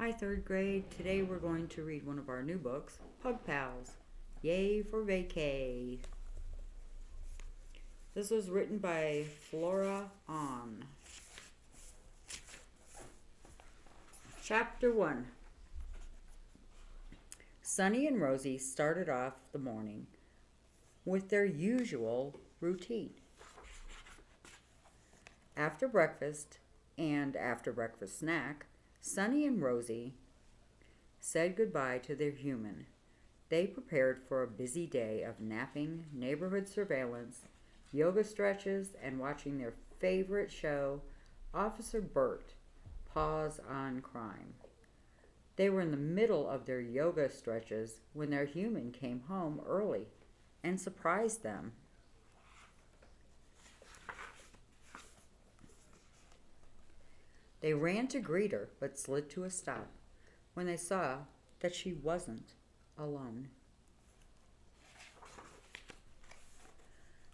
Hi, third grade. Today we're going to read one of our new books, Pug Pals. Yay for vacay. This was written by Flora On. Chapter 1. Sunny and Rosie started off the morning with their usual routine. After breakfast and after breakfast snack, Sunny and Rosie said goodbye to their human. They prepared for a busy day of napping, neighborhood surveillance, yoga stretches, and watching their favorite show, Officer Burt, Paws on Crime. They were in the middle of their yoga stretches when their human came home early and surprised them. They ran to greet her, but slid to a stop when they saw that she wasn't alone.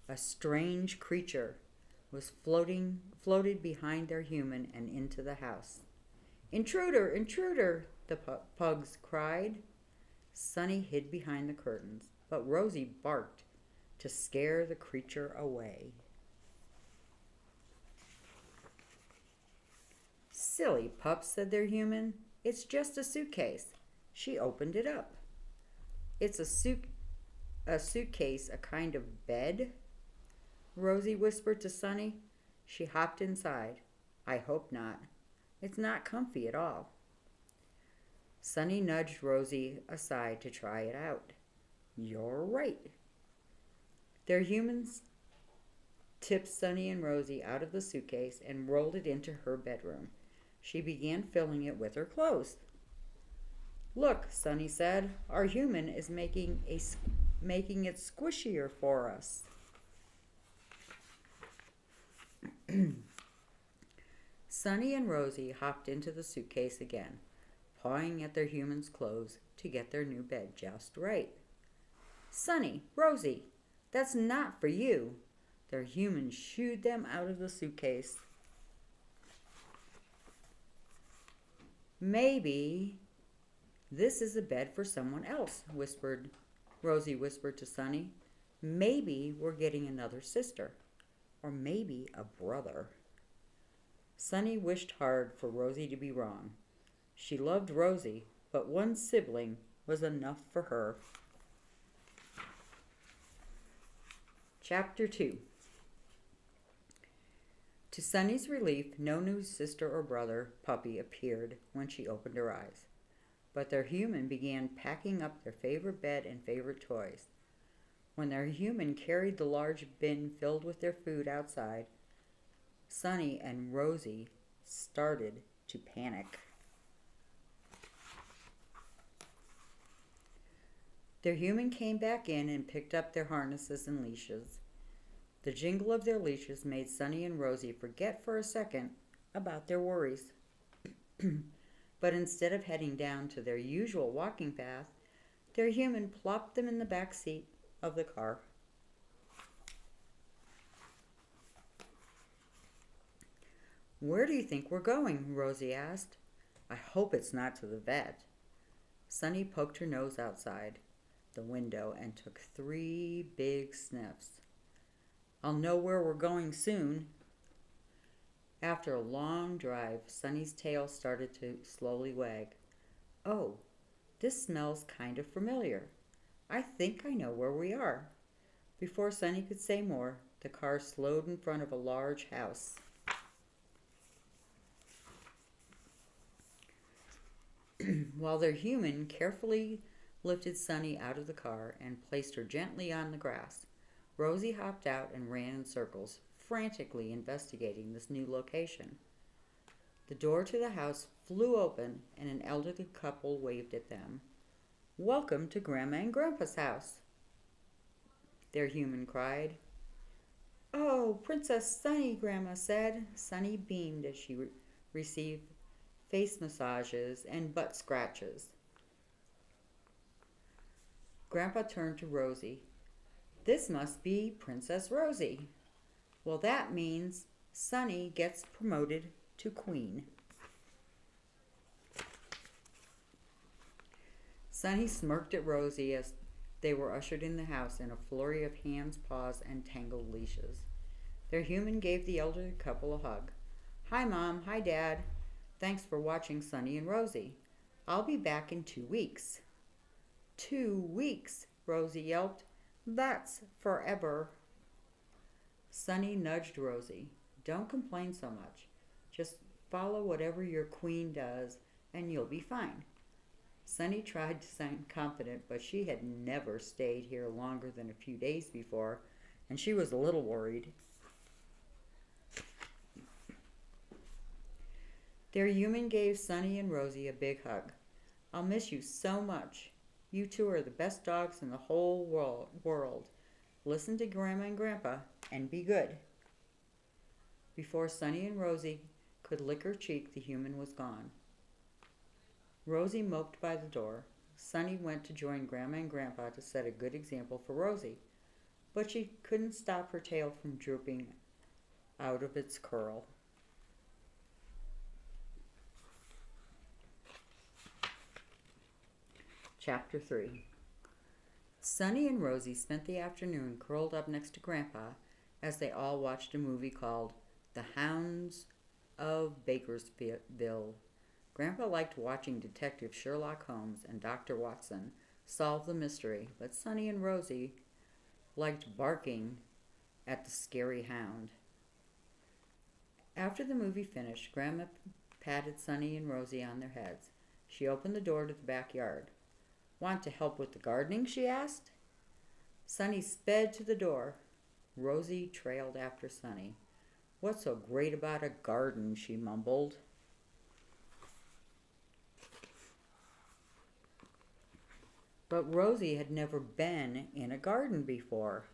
A strange creature was floated behind their human and into the house. "Intruder! Intruder!" the pugs cried. Sunny hid behind the curtains, but Rosie barked to scare the creature away. "Silly pup," said their human. "It's just a suitcase." She opened it up. "It's a suitcase, a kind of bed?" Rosie whispered to Sunny. She hopped inside. "I hope not. It's not comfy at all." Sunny nudged Rosie aside to try it out. "You're right." Their humans tipped Sunny and Rosie out of the suitcase and rolled it into her bedroom. She began filling it with her clothes. "Look," Sunny said, "our human is making it squishier for us." Sunny and Rosie hopped into the suitcase again, pawing at their human's clothes to get their new bed just right. "Sunny, Rosie, that's not for you." Their human shooed them out of the suitcase. "Maybe this is a bed for someone else," Rosie whispered to Sunny. "Maybe we're getting another sister, or maybe a brother." Sunny wished hard for Rosie to be wrong. She loved Rosie, but one sibling was enough for her. Chapter 2. To Sunny's relief, no new sister or brother puppy appeared when she opened her eyes, but their human began packing up their favorite bed and favorite toys. When their human carried the large bin filled with their food outside, Sunny and Rosie started to panic. Their human came back in and picked up their harnesses and leashes. The jingle of their leashes made Sunny and Rosie forget for a second about their worries. But instead of heading down to their usual walking path, their human plopped them in the back seat of the car. "Where do you think we're going?" Rosie asked. "I hope it's not to the vet." Sunny poked her nose outside the window and took 3 big sniffs. "I'll know where we're going soon." After a long drive, Sunny's tail started to slowly wag. "Oh, this smells kind of familiar. I think I know where we are." Before Sunny could say more, the car slowed in front of a large house. While their human carefully lifted Sunny out of the car and placed her gently on the grass, Rosie hopped out and ran in circles, frantically investigating this new location. The door to the house flew open and an elderly couple waved at them. "Welcome to Grandma and Grandpa's house," their human cried. "Oh, Princess Sunny," Grandma said. Sunny beamed as she received face massages and butt scratches. Grandpa turned to Rosie. "This must be Princess Rosie. Well, that means Sunny gets promoted to queen." Sonny smirked at Rosie as they were ushered in the house in a flurry of hands, paws, and tangled leashes. Their human gave the elderly couple a hug. "Hi, Mom. Hi, Dad. Thanks for watching Sonny and Rosie. I'll be back in 2 weeks." 2 weeks, Rosie yelped. "That's forever." Sonny nudged Rosie. "Don't complain so much. Just follow whatever your queen does, and you'll be fine." Sonny tried to sound confident, but she had never stayed here longer than a few days before, and she was a little worried. Their human gave Sonny and Rosie a big hug. "I'll miss you so much. You two are the best dogs in the whole world. Listen to Grandma and Grandpa and be good." Before Sonny and Rosie could lick her cheek, the human was gone. Rosie moped by the door. Sonny went to join Grandma and Grandpa to set a good example for Rosie, but she couldn't stop her tail from drooping out of its curl. Chapter 3. Sonny and Rosie spent the afternoon curled up next to Grandpa as they all watched a movie called The Hounds of Bakersville. Grandpa liked watching Detective Sherlock Holmes and Dr. Watson solve the mystery, but Sonny and Rosie liked barking at the scary hound. After the movie finished, Grandma patted Sonny and Rosie on their heads. She opened the door to the backyard. "Want to help with the gardening?" she asked. Sonny sped to the door. Rosie trailed after Sonny. "What's so great about a garden?" she mumbled. But Rosie had never been in a garden before.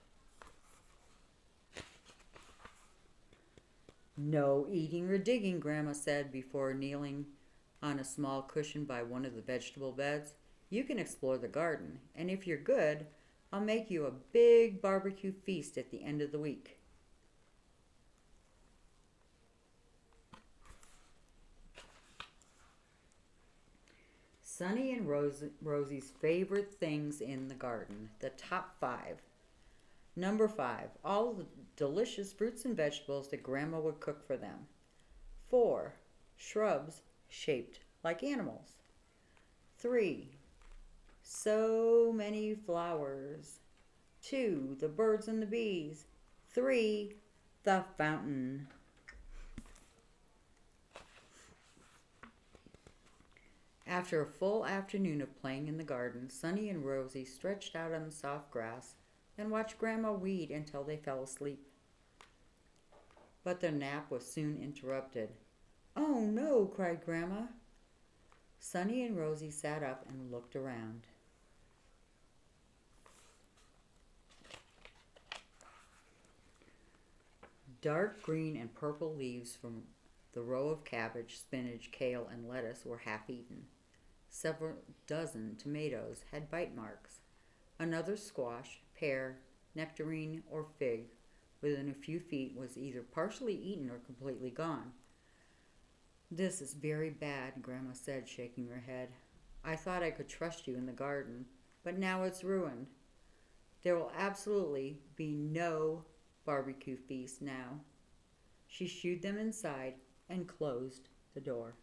"No eating or digging," Grandma said before kneeling on a small cushion by one of the vegetable beds. "You can explore the garden, and if you're good, I'll make you a big barbecue feast at the end of the week." Sonny and Rosie's favorite things in the garden, the top 5. Number 5, all the delicious fruits and vegetables that Grandma would cook for them. 4, shrubs shaped like animals. 3, so many flowers. 2, the birds and the bees. 3, the fountain. After a full afternoon of playing in the garden, Sonny and Rosie stretched out on the soft grass and watched Grandma weed until they fell asleep. But their nap was soon interrupted. "Oh no," cried Grandma. Sonny and Rosie sat up and looked around. Dark green and purple leaves from the row of cabbage, spinach, kale, and lettuce were half eaten. Several dozen tomatoes had bite marks. Another squash, pear, nectarine, or fig within a few feet was either partially eaten or completely gone. "This is very bad," Grandma said, shaking her head. "I thought I could trust you in the garden, but now it's ruined. There will absolutely be no barbecue feast now." She shooed them inside and closed the door.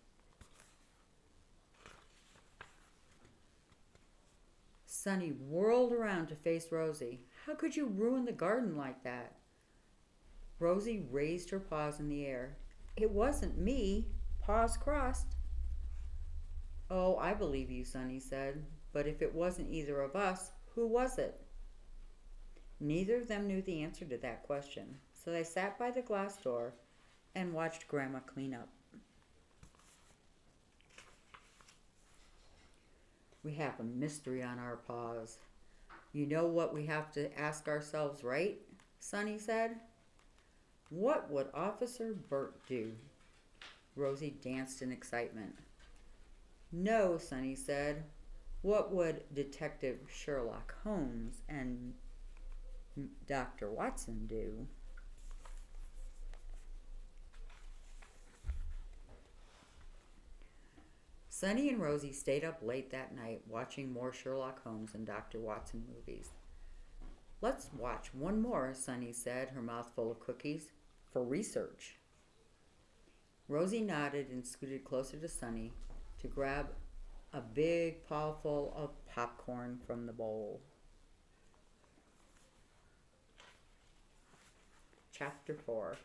Sonny whirled around to face Rosie. "How could you ruin the garden like that?" Rosie raised her paws in the air. "It wasn't me. Paws crossed." "Oh, I believe you," Sonny said. "But if it wasn't either of us, who was it?" Neither of them knew the answer to that question, so they sat by the glass door and watched Grandma clean up. "We have a mystery on our paws. You know what we have to ask ourselves, right?" Sonny said. "What would Officer Burt do?" Rosie danced in excitement. "No," Sonny said. "What would Detective Sherlock Holmes and Dr. Watson do?" Sonny and Rosie stayed up late that night watching more Sherlock Holmes and Dr. Watson movies. Let's watch one more, Sonny said, her mouth full of cookies, for research. Rosie nodded and scooted closer to Sonny to grab a big pawful of popcorn from the bowl. Chapter 4.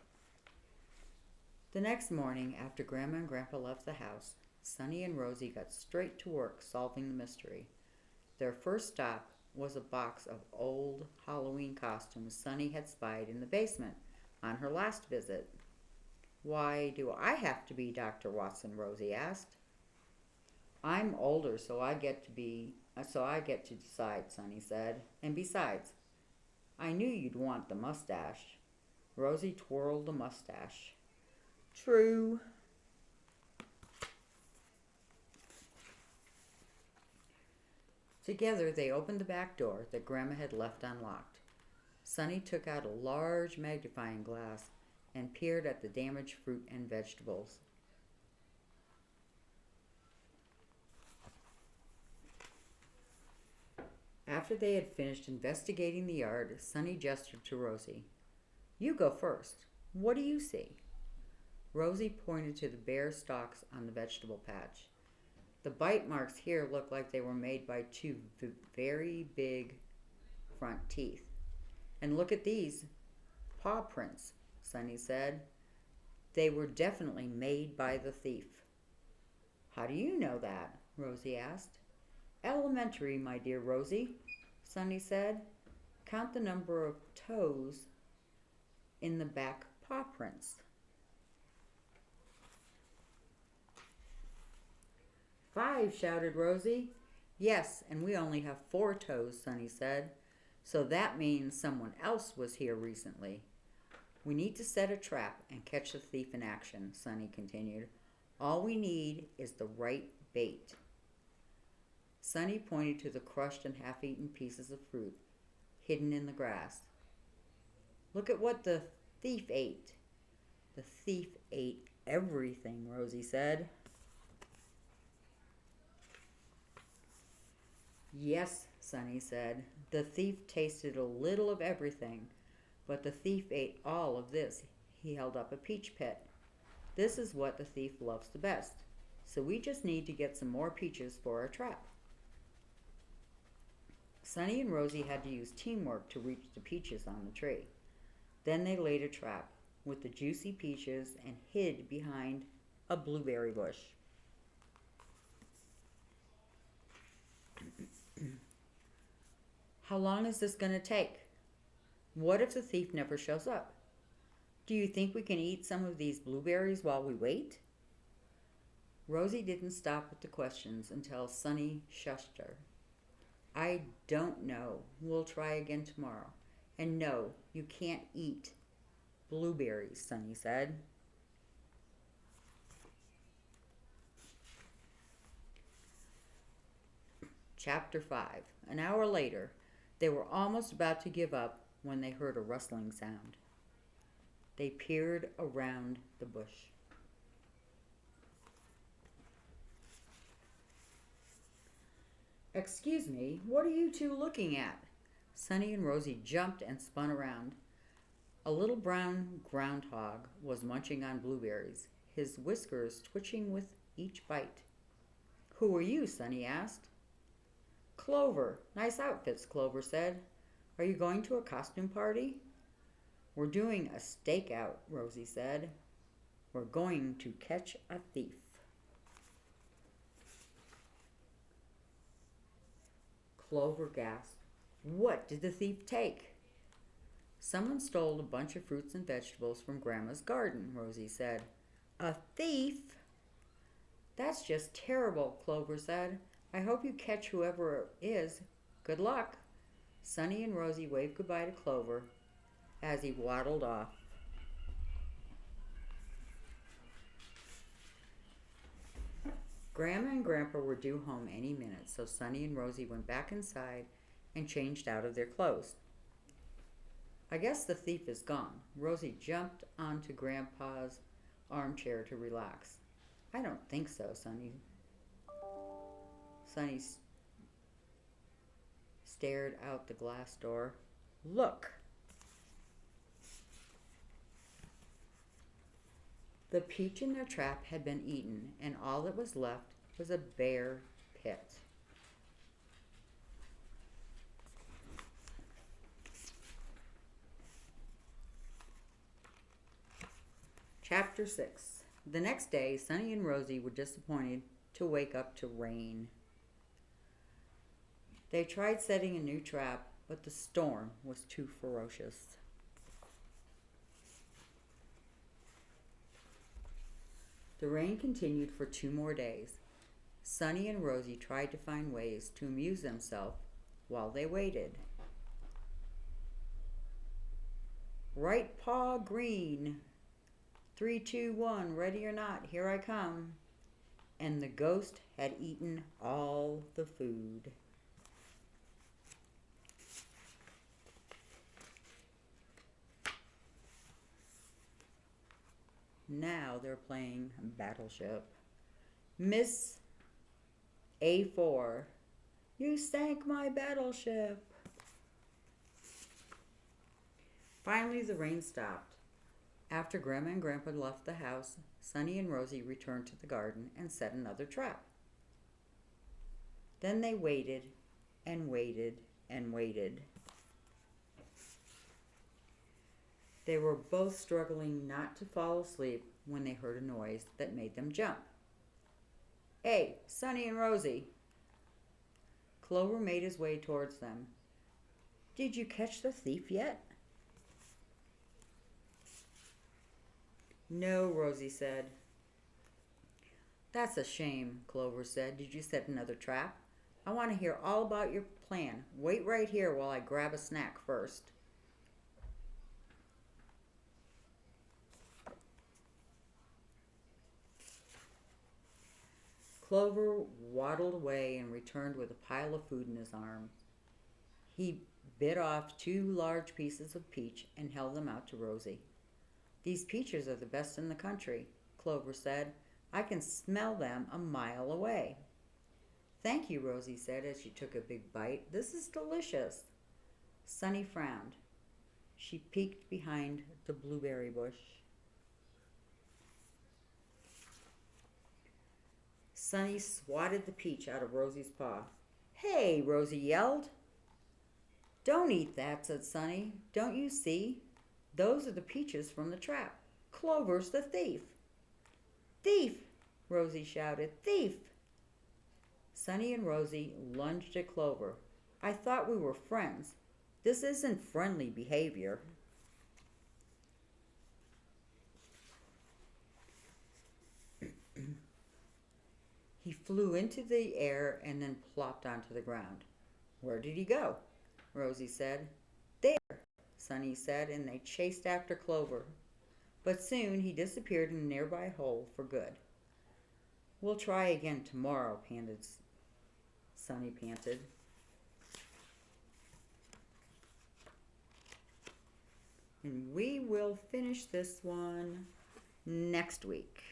The next morning, after Grandma and Grandpa left the house, Sonny and Rosie got straight to work solving the mystery. Their first stop was a box of old Halloween costumes Sonny had spied in the basement on her last visit. "Why do I have to be Dr. Watson?" Rosie asked. "I'm older, so I get to decide," Sonny said. "And besides, I knew you'd want the mustache." Rosie twirled the mustache. "True." Together they opened the back door that Grandma had left unlocked. Sonny took out a large magnifying glass and peered at the damaged fruit and vegetables. After they had finished investigating the yard, Sonny gestured to Rosie. "You go first. What do you see?" Rosie pointed to the bare stalks on the vegetable patch. "The bite marks here look like they were made by two very big front teeth. And look at these paw prints," Sonny said. "They were definitely made by the thief." "How do you know that?" Rosie asked. "Elementary, my dear Rosie," Sonny said. "Count the number of toes in the back paw prints." "5," shouted Rosie. "Yes, and we only have 4 toes," Sonny said. "So that means someone else was here recently. We need to set a trap and catch the thief in action," Sonny continued. "All we need is the right bait." Sonny pointed to the crushed and half-eaten pieces of fruit hidden in the grass. "Look at what the thief ate." "The thief ate everything," Rosie said. "Yes," Sonny said. "The thief tasted a little of everything, but the thief ate all of this." He held up a peach pit. "This is what the thief loves the best. So we just need to get some more peaches for our trap." Sonny and Rosie had to use teamwork to reach the peaches on the tree. Then they laid a trap with the juicy peaches and hid behind a blueberry bush. "How long is this going to take? What if the thief never shows up? Do you think we can eat some of these blueberries while we wait?" Rosie didn't stop with the questions until Sonny shushed her. "I don't know. We'll try again tomorrow. And no, you can't eat blueberries," Sonny said. Chapter 5. An hour later, they were almost about to give up when they heard a rustling sound. They peered around the bush. "Excuse me, what are you two looking at?" Sonny and Rosie jumped and spun around. A little brown groundhog was munching on blueberries, his whiskers twitching with each bite. "Who are you?" Sonny asked. "Clover. Nice outfits," Clover said. "Are you going to a costume party?" "We're doing a stakeout," Rosie said. "We're going to catch a thief." Clover gasped. "What did the thief take?" "Someone stole a bunch of fruits and vegetables from Grandma's garden," Rosie said. "A thief?" "That's just terrible," Clover said. "I hope you catch whoever it is. Good luck." Sonny and Rosie waved goodbye to Clover as he waddled off. Grandma and Grandpa were due home any minute, so Sonny and Rosie went back inside and changed out of their clothes. "I guess the thief is gone." Rosie jumped onto Grandpa's armchair to relax. "I don't think so," Sonny Sonny stared out the glass door. Look! The peach in their trap had been eaten, and all that was left was a bare pit. Chapter 6. The next day, Sonny and Rosie were disappointed to wake up to rain. They tried setting a new trap, but the storm was too ferocious. The rain continued for 2 more days. Sonny and Rosie tried to find ways to amuse themselves while they waited. Right paw green. 3, 2, 1, ready or not, here I come. And the ghost had eaten all the food. Now they're playing Battleship. Miss A4, you sank my battleship. Finally, the rain stopped. After Grandma and Grandpa left the house, Sonny and Rosie returned to the garden and set another trap. Then they waited and waited and waited. They were both struggling not to fall asleep when they heard a noise that made them jump. Hey, Sonny and Rosie! Clover made his way towards them. Did you catch the thief yet? No, Rosie said. That's a shame, Clover said. Did you set another trap? I want to hear all about your plan. Wait right here while I grab a snack first. Clover waddled away and returned with a pile of food in his arms. He bit off 2 large pieces of peach and held them out to Rosie. These peaches are the best in the country, Clover said. I can smell them a mile away. Thank you, Rosie said as she took a big bite. This is delicious. Sonny frowned. She peeked behind the blueberry bush. Sonny swatted the peach out of Rosie's paw. Hey, Rosie yelled. Don't eat that, said Sonny. Don't you see? Those are the peaches from the trap. Clover's the thief. Thief! Rosie shouted. Thief! Sonny and Rosie lunged at Clover. I thought we were friends. This isn't friendly behavior. He flew into the air and then plopped onto the ground. Where did he go? Rosie said. There, Sonny said, and they chased after Clover. But soon he disappeared in a nearby hole for good. We'll try again tomorrow, Sonny panted. And we will finish this one next week.